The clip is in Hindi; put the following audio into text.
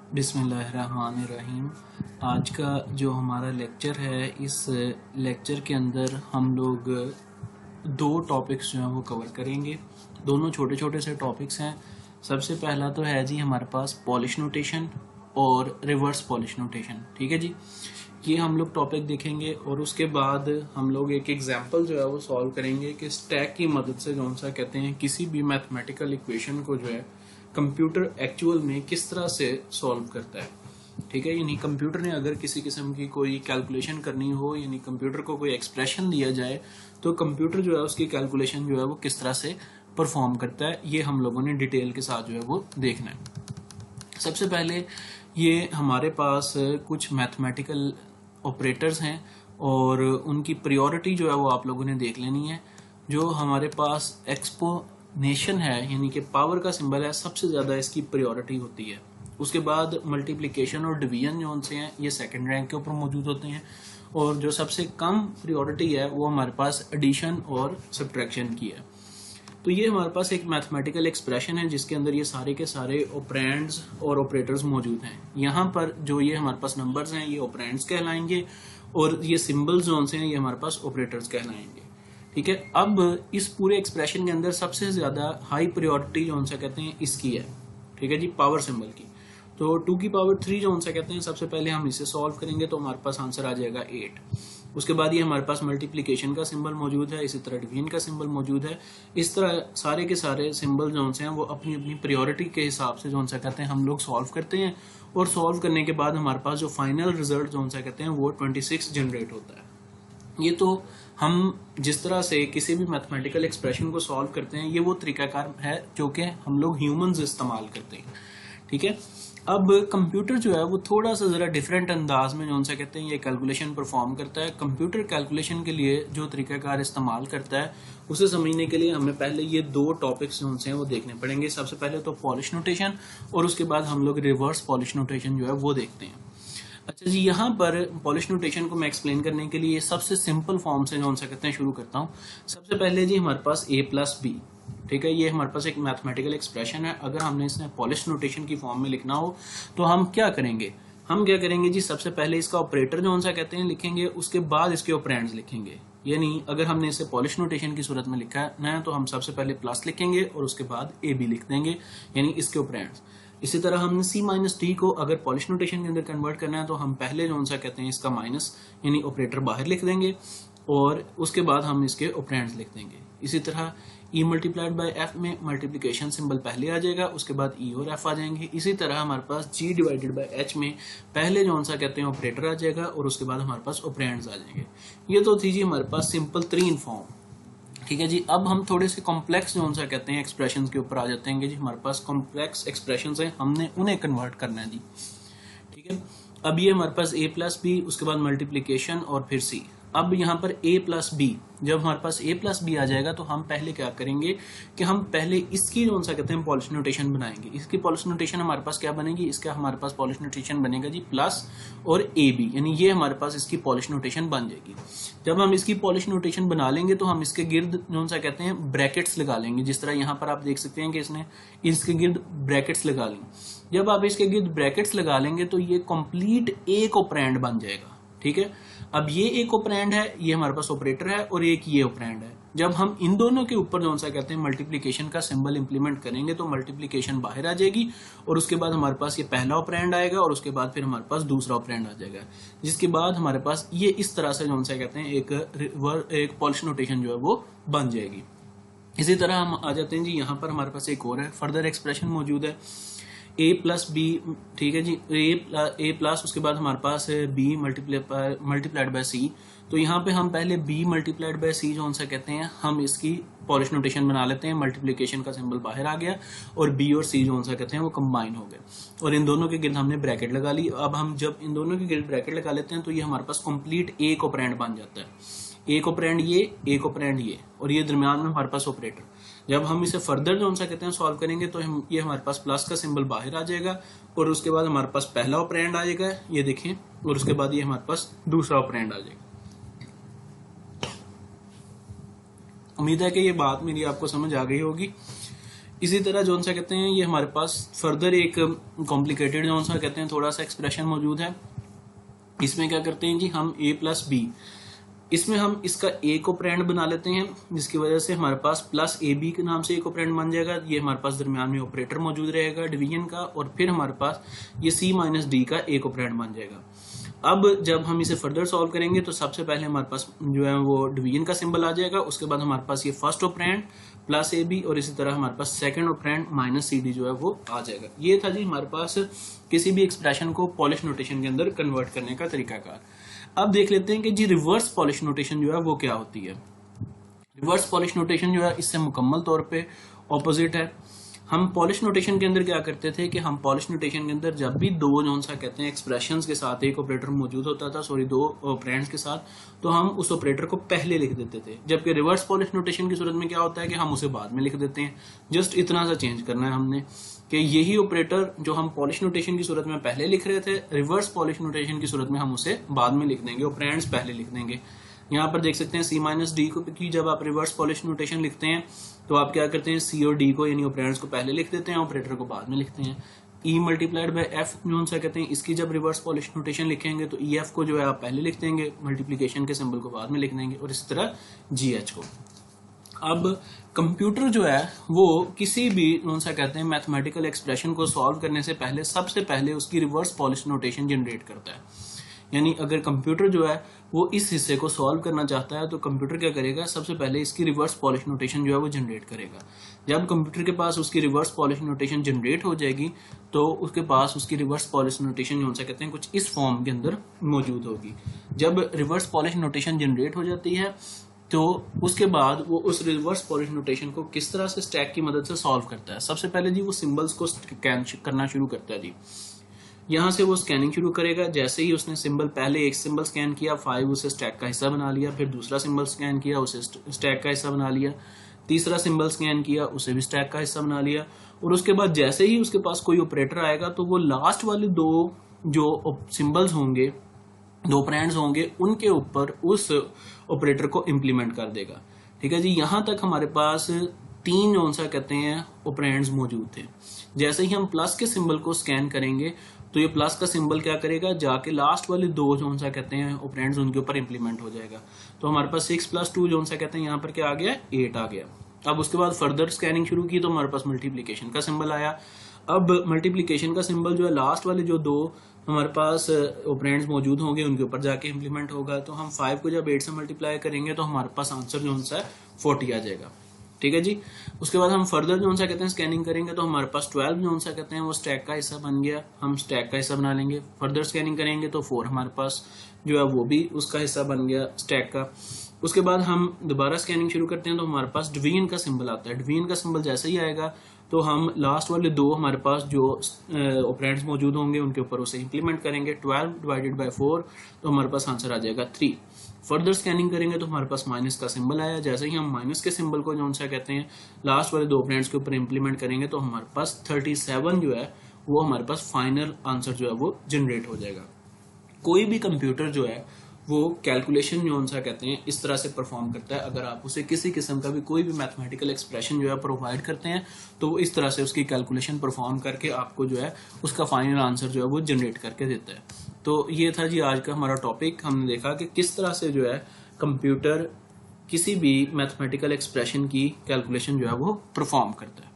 बिस्मिल्लाहिर्रहमानिर्रहीम। आज का जो हमारा लेक्चर है, इस लेक्चर के अंदर हम लोग दो टॉपिक्स जो हैं वो कवर करेंगे। दोनों छोटे छोटे से टॉपिक्स हैं। सबसे पहला तो है जी हमारे पास पॉलिश नोटेशन और रिवर्स पॉलिश नोटेशन। ठीक है जी, ये हम लोग टॉपिक देखेंगे और उसके बाद हम लोग एक एग्जांपल जो है वो सॉल्व करेंगे कि स्टैक की मदद से जो सा कहते हैं किसी भी मैथमेटिकल इक्वेशन को जो है कंप्यूटर एक्चुअल में किस तरह से सॉल्व करता है। ठीक है, यानी कंप्यूटर ने अगर किसी किस्म की कोई कैलकुलेशन करनी हो, यानी कंप्यूटर को कोई एक्सप्रेशन दिया जाए, तो कंप्यूटर जो है उसकी कैलकुलेशन जो है वो किस तरह से परफॉर्म करता है, ये हम लोगों ने डिटेल के साथ जो है वो देखना है। सबसे पहले ये हमारे पास कुछ मैथमेटिकल ऑपरेटर्स हैं और उनकी प्रायोरिटी जो है वो आप लोगों ने देख लेनी है। जो हमारे पास एक्सपोनेशन है, यानी कि पावर का सिंबल है, सबसे ज़्यादा इसकी प्रायोरिटी होती है। उसके बाद मल्टीप्लिकेशन और डिवीजन जो उनसे हैं ये सेकंड रैंक के ऊपर मौजूद होते हैं, और जो सबसे कम प्रायोरिटी है वो हमारे पास एडिशन और सब्ट्रैक्शन की है। तो ये हमारे पास एक मैथमेटिकल एक्सप्रेशन है जिसके अंदर ये सारे के सारे ऑपरेंड्स और ऑपरेटर्स मौजूद हैं। यहाँ पर जो ये हमारे पास नंबर्स हैं ये ऑपरेंड्स कहलाएंगे और ये सिंबल्स जो हैं ये हमारे पास ऑपरेटर्स कहलाएंगे। ठीक है, अब इस पूरे एक्सप्रेशन के अंदर सबसे ज्यादा हाई प्रायोरिटी जो सा कहते हैं इसकी है। ठीक है जी, पावर सिंबल की। तो 2 की पावर 3 जो सा कहते हैं, सबसे पहले हम इसे सॉल्व करेंगे तो हमारे पास आंसर आ जाएगा 8। उसके बाद ये हमारे पास मल्टीप्लिकेशन का सिंबल मौजूद है, इसी तरह डिवीजन का सिंबल मौजूद है। इस तरह सारे के सारे सिंबल जो हैं वो अपनी अपनी प्रायोरिटी के हिसाब से जो सा कहते हैं हम लोग सॉल्व करते हैं, और सॉल्व करने के बाद हमारे पास जो फाइनल रिजल्ट जो सा कहते हैं वो 26 जनरेट होता है। ये तो हम जिस तरह से किसी भी मैथमेटिकल एक्सप्रेशन को सॉल्व करते हैं, ये वो तरीकाकार है जो कि हम लोग ह्यूमंस इस्तेमाल करते हैं। ठीक है, अब कंप्यूटर जो है वो थोड़ा सा ज़रा डिफरेंट अंदाज में जो सा कहते हैं ये कैलकुलेशन परफॉर्म करता है। कंप्यूटर कैलकुलेशन के लिए जो तरीकाकार इस्तेमाल करता है उसे समझने के लिए हमें पहले ये दो टॉपिक्स जो हैं वो देखने पड़ेंगे। सबसे पहले तो पॉलिश नोटेशन, और उसके बाद हम लोग रिवर्स पॉलिश नोटेशन जो है वो देखते हैं। अच्छा जी, यहाँ पर पॉलिश नोटेशन को मैं एक्सप्लेन करने के लिए सबसे सिंपल फॉर्म से जो सकते हैं शुरू करता हूँ। सबसे पहले जी हमारे पास a+b, ठीक है, ये हमारे पास एक मैथमेटिकल एक्सप्रेशन है। अगर हमने इसने पॉलिश नोटेशन की फॉर्म में लिखना हो तो हम क्या करेंगे जी, सबसे पहले इसका ऑपरेटर जो सा कहते हैं लिखेंगे, उसके बाद इसके ऑपरेंड्स लिखेंगे। यानी अगर हमने इसे पॉलिश नोटेशन की सूरत में लिखा है तो हम सबसे पहले प्लस लिखेंगे और उसके बाद ab लिख देंगे, यानी इसके ऑपरेंड्स। इसी तरह हमने c-d को अगर पॉलिश नोटेशन के अंदर कन्वर्ट करना है तो हम पहले जो सा कहते हैं इसका माइनस यानी ऑपरेटर बाहर लिख देंगे और उसके बाद हम इसके ऑपरेंड्स लिख देंगे। इसी तरह e मल्टीप्लाइड बाय f में मल्टीप्लिकेशन सिंबल पहले आ जाएगा, उसके बाद e और f आ जाएंगे। इसी तरह हमारे पास g डिवाइडेड बाय h में पहले जो सा कहते हैं ऑपरेटर आ जाएगा और उसके बाद हमारे पास ऑपरेंड्स आ जाएंगे। ये तो थी जी हमारे पास सिंपल 3 फॉर्म। ठीक है जी, अब हम थोड़े से कॉम्प्लेक्स जो सा कहते हैं एक्सप्रेशंस के ऊपर आ जाते हैं जी। हमारे पास कॉम्प्लेक्स एक्सप्रेशंस हैं, हमने उन्हें कन्वर्ट करना है जी। ठीक है, अब ये हमारे पास a+b, उसके बाद मल्टीप्लिकेशन और फिर c। अब यहाँ पर a+b, जब हमारे पास a+b आ जाएगा तो हम पहले क्या करेंगे कि हम पहले इसकी जो सा कहते हैं पॉलिश नोटेशन बनाएंगे। इसकी पॉलिश नोटेशन हमारे पास क्या बनेगी, इसका हमारे पास पॉलिश नोटेशन बनेगा जी प्लस और ab, यानी ये हमारे पास इसकी पॉलिश नोटेशन बन जाएगी। जब हम इसकी पॉलिश नोटेशन बना लेंगे तो हम इसके गिर्द जो सा कहते हैं ब्रैकेट्स लगा लेंगे। जिस तरह यहाँ पर आप देख सकते हैं कि इसने इसके गिर्द ब्रैकेट्स लगा लेंगे। जब आप इसके गिर्द ब्रैकेट्स लगा लेंगे तो ये कंप्लीट एक ऑपरेंड बन जाएगा। ठीक है, अब ये एक ऑपरेंड है, ये हमारे पास ऑपरेटर है, और एक ये ऑपरेंड है। जब हम इन दोनों के ऊपर जो सा कहते हैं मल्टीप्लिकेशन का सिंबल इंप्लीमेंट करेंगे तो मल्टीप्लिकेशन बाहर आ जाएगी और उसके बाद हमारे पास ये पहला ऑपरेंड आएगा और उसके बाद फिर हमारे पास दूसरा ऑपरेंड आ जाएगा, जिसके बाद हमारे पास ये इस तरह से जो सा कहते हैं एक पॉलिश नोटेशन जो है वो बन जाएगी। इसी तरह हम आ जाते हैं जी, यहाँ पर हमारे पास एक और है फर्दर एक्सप्रेशन मौजूद है a+b। ठीक है जी, a प्लस उसके बाद हमारे पास है b मल्टीप्लाइड बाय c। तो यहाँ पे हम पहले b मल्टीप्लाइड बाय c जो सा कहते हैं हम इसकी पॉलिश नोटेशन बना लेते हैं। मल्टीप्लिकेशन का सिंबल बाहर आ गया और b और c जो सा कहते हैं वो कंबाइन हो गए और इन दोनों के गिर्द हमने ब्रैकेट लगा ली। अब हम जब इन दोनों के गिर्द ब्रैकेट लगा लेते हैं तो ये हमारे पास कंप्लीट एक ऑपरेंड बन जाता है। एक ऑपरेंड ये, एक ऑपरेंड ये, और ये दरमियान में हमारे पास ऑपरेटर। जब हम इसे फर्दर जो सा कहते हैं सॉल्व करेंगे तो ये हमारे पास प्लस का सिंबल बाहर आ जाएगा और उसके बाद हमारे पास पहला ऑपरेंड आ जाएगा, ये देखें, और उसके बाद ये हमारे पास दूसरा ऑपरेंड आ जाएगा। उम्मीद है कि ये बात मेरी आपको समझ आ गई होगी। इसी तरह जो सा कहते हैं ये हमारे पास फर्दर एक कॉम्प्लिकेटेड जो सा कहते हैं थोड़ा सा एक्सप्रेशन मौजूद है। इसमें क्या करते हैं जी, हम a प्लस बी, इसमें हम इसका एक ऑपरेंड बना लेते हैं, जिसकी वजह से हमारे पास प्लस ए बी के नाम से एक ऑपरेंड बन जाएगा। ये हमारे पास दरमियान में ऑपरेटर मौजूद रहेगा डिवीजन का, और फिर हमारे पास ये सी माइनस डी का एक ऑपरेंड बन जाएगा। अब जब हम इसे फर्दर सॉल्व करेंगे तो सबसे पहले हमारे पास जो है वो डिवीजन का सिंबल आ जाएगा, उसके बाद हमारे पास ये first operand plus A B, और इसी तरह हमारे पास second operand minus C D जो है वो आ जाएगा। ये था जी हमारे पास किसी भी एक्सप्रेशन को पॉलिश नोटेशन के अंदर कन्वर्ट करने का तरीकाकार। अब देख लेते हैं कि जी रिवर्स पॉलिश नोटेशन जो है वो क्या होती है। रिवर्स पॉलिश नोटेशन जो है इससे मुकम्मल तौर पे ऑपोजिट है। हम पॉलिश नोटेशन के अंदर क्या करते थे कि हम पॉलिश नोटेशन के अंदर जब भी दो जो सा कहते हैं एक्सप्रेशंस के साथ एक ऑपरेटर मौजूद होता था, दो ऑपरेंड्स के साथ, तो हम उस ऑपरेटर को पहले लिख देते थे। जबकि रिवर्स पॉलिश नोटेशन की सूरत में क्या होता है कि हम उसे बाद में लिख देते हैं। जस्ट इतना सा चेंज करना है हमने कि यही ऑपरेटर जो हम पॉलिश नोटेशन की सूरत में पहले लिख रहे थे, रिवर्स पॉलिश नोटेशन की सूरत में हम उसे बाद में लिख देंगे, ऑपरेंड्स पहले लिख देंगे। यहाँ पर देख सकते हैं सी माइनस डी को की जब आप रिवर्स पॉलिश नोटेशन लिखते हैं तो आप क्या करते हैं, सी और डी को यानी ऑपरेंड्स को पहले लिख देते हैं, ऑपरेटर को बाद में लिखते हैं। ई मल्टीप्लाइड बाय एफ जो सा कहते हैं, इसकी जब रिवर्स पॉलिश नोटेशन लिखेंगे तो ई एफ को जो है आप पहले लिख देंगे, मल्टीप्लीकेशन के सिंबल को बाद में लिख देंगे, और इस तरह जी एच को। अब कंप्यूटर जो है वो किसी भी जो सा कहते हैं मैथमेटिकल एक्सप्रेशन को सॉल्व करने से पहले सबसे पहले उसकी रिवर्स पॉलिश नोटेशन जनरेट करता है। यानी अगर कंप्यूटर जो है वो इस हिस्से को सॉल्व करना चाहता है तो कंप्यूटर क्या करेगा, सबसे पहले इसकी रिवर्स पॉलिश नोटेशन जो है वो जनरेट करेगा। जब कंप्यूटर के पास उसकी रिवर्स पॉलिश नोटेशन जनरेट हो जाएगी तो उसके पास उसकी रिवर्स पॉलिश नोटेशन जो कहते हैं कुछ इस फॉर्म के अंदर मौजूद होगी। जब रिवर्स पॉलिश नोटेशन जनरेट हो जाती है तो उसके बाद वो उस रिवर्स पॉलिश नोटेशन को किस तरह से स्टैक की मदद से सॉल्व करता है। सबसे पहले जी वो सिंबल्स को स्कैन करना शुरू करता है जी। यहाँ से वो स्कैनिंग शुरू करेगा। जैसे ही उसने सिंबल पहले एक सिंबल स्कैन किया, 5 उसे स्टैक का हिस्सा बना लिया, फिर दूसरा सिंबल स्कैन किया, उसे स्टैक का हिस्सा बना लिया, तीसरा सिंबल स्कैन किया, उसे भी स्टैक का हिस्सा बना लिया, और उसके बाद जैसे ही उसके पास कोई ऑपरेटर आएगा तो वो लास्ट वाले दो जो सिंबल्स होंगे, दो ऑपरेंड्स होंगे, उनके ऊपर उस ऑपरेटर को इम्प्लीमेंट कर देगा। ठीक है जी, यहाँ तक हमारे पास 3 जो सा कहते हैं ऑपरेंड्स मौजूद थे। जैसे ही हम प्लस के सिंबल को स्कैन करेंगे तो ये प्लस का सिंबल क्या करेगा, जाके लास्ट वाले दो जो सा कहते हैं ऑपरेंड्स उनके ऊपर इंप्लीमेंट हो जाएगा। तो हमारे पास 6 + 2 जो सा कहते हैं यहाँ पर क्या आ गया, 8 आ गया। अब उसके बाद फर्दर स्कैनिंग शुरू की तो हमारे पास मल्टीप्लीकेशन का सिंबल आया। अब मल्टीप्लीकेशन का सिंबल जो है लास्ट वाले जो दो हमारे पास ऑपरेंड्स मौजूद होंगे उनके ऊपर जाके इंप्लीमेंट होगा। तो हम 5 को जब 8 से मल्टीप्लाई करेंगे तो हमारे पास आंसर जो सा 40 आ जाएगा। ठीक है जी। उसके बाद हम फर्दर जो सा कहते हैं स्कैनिंग करेंगे तो हमारे पास 12 जो सा कहते हैं वो स्टैक का हिस्सा बन गया, हम स्टैक का हिस्सा बना लेंगे। फर्दर स्कैनिंग करेंगे तो 4 हमारे पास जो है वो भी उसका हिस्सा बन गया स्टैक का। उसके बाद हम दोबारा स्कैनिंग शुरू करते हैं तो हमारे पास डिवीजन का सिंबल आता है। डिवीजन का सिंबल जैसे ही आएगा तो हम लास्ट वाले दो हमारे पास जो ऑपरेंड्स मौजूद होंगे उनके ऊपर उसे इंप्लीमेंट करेंगे। 12 / 4 तो हमारे पास आंसर आ जाएगा 3। फर्दर स्कैनिंग करेंगे तो हमारे पास माइनस का सिंबल आया। जैसे ही हम माइनस के सिंबल को जो सा कहते हैं लास्ट वाले दो ऑपरेंड्स के ऊपर इंप्लीमेंट करेंगे तो हमारे पास 37 जो है वो हमारे पास फाइनल आंसर जो है वो जनरेट हो जाएगा। कोई भी कंप्यूटर जो है वो कैलकुलेशन जो सा कहते हैं इस तरह से परफॉर्म करता है। अगर आप उसे किसी किस्म का भी कोई भी मैथमेटिकल एक्सप्रेशन जो है प्रोवाइड करते हैं तो वो इस तरह से उसकी कैलकुलेशन परफॉर्म करके आपको जो है उसका फाइनल आंसर जो है वो जनरेट करके देता है। तो ये था जी आज का हमारा टॉपिक। हमने देखा कि किस तरह से जो है कंप्यूटर किसी भी मैथमेटिकल एक्सप्रेशन की कैलकुलेशन जो है वो परफॉर्म करता है।